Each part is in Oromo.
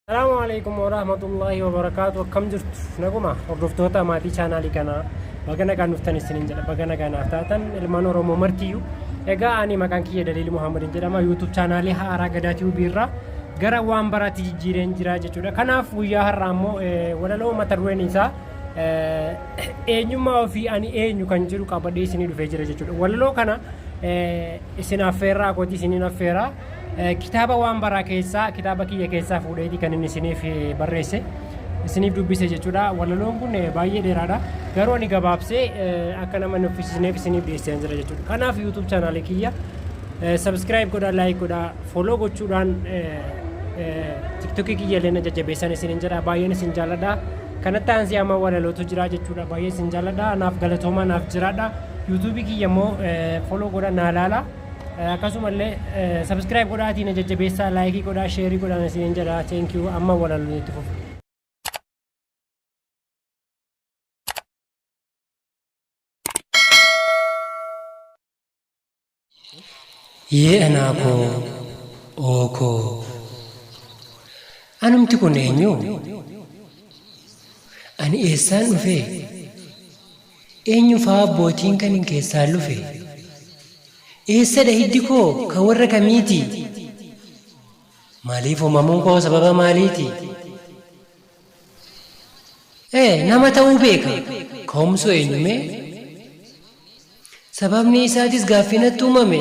Assalamualaikum warahmatullahi wabarakatuh. Akkam jirtu naguma hordoftoota maatii chaanaalii kanaa baga nagaan dhuftan isiniin jedha. Baga nagaan taatan ilmaan Oromoo martiyyuu. Egaa ani maqaan kiyya Daliil Muhammadin jedhama. YouTube chaanaalii Haaraa Gadaa TV irraa gara waan baraatti jijjiireen jira jechuudha. Kanaaf guyyaa har'aa immoo walaloo mata dureen isaa eenyummaa ofii ani eenyu kan jedhu qabadhee isinii dhufee jira jechuudha. Walaloo kana isin affeerraa kooti isiniin affeerraa. Kitaaba waan baraa keessaa kitaaba kiyya keessaa fuudheeti kan inni isiniif barreesse isiniif dubbise jechuudha. Walaloon kun baay'ee dheeraadha. Garuu ani gabaabsee akka nama nuffisineef isiniif dhiyeessee jira jechuudha. Kanaaf YouTube chaanaalii kiyya subscribe godhaa, like godhaa, follow gochuudhaan TikTok kiyya illee jajjabeessan isiniin jedha. Baay'een isin jaalladha. Kanatti aansee amma walalootu jira jechuudha. Baay'ee isin jaalladha. Naaf galatooma naaf jiraadha. YouTube kiyya immoo follow godhaa naa ilaala. Akkasumallee subscribe godhaatiin jajjabeessaa, like godhaa, share godhaa isiniin jedha. Thank you. Amma walaloo itti fufu. Anaako ookoo anumti kun eenyu? Ani eessaan dhufe? Eenyu fa'aa abbootiin kan hin keessaan dhufe? Eessadha hiddi koo kan warra kamiiti? Maaliif uumamuun koo sababa maaliiti? Nama ta'uu beeka. Ka'umsu eenyume? Sababni isaatis gaaffinatti uumame.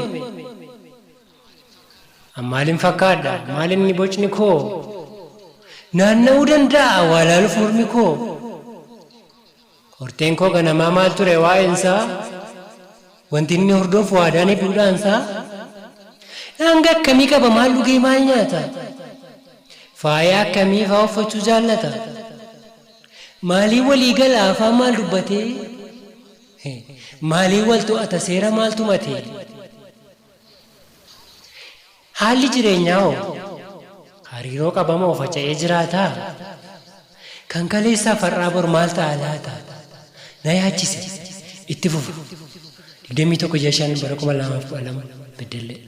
Maaliin fakkaadha? Maalinni bocni koo? Naanna'uu danda'a walaaluuf mormi koo? Horteen koo ganamaa maal ture waa'eensaa? Wanti inni hordofu waadaan hedduudhaansaa? Dhanga akkamii qaba? Maal dhugee maal nyaata? Faaya akkamii fa'aa uffachuu jaallata? Maalii walii gala afaan maal dubbatee? Maalii wal to'ata seera maal tumate? Haalli jireenyaa hoo? Hariiroo qabamoo faca'ee jiraataa? Kan kaleessaa far'aa bor maal ta'a laata? Na yaachise itti fufu. 21 bara 2012 Beddellee.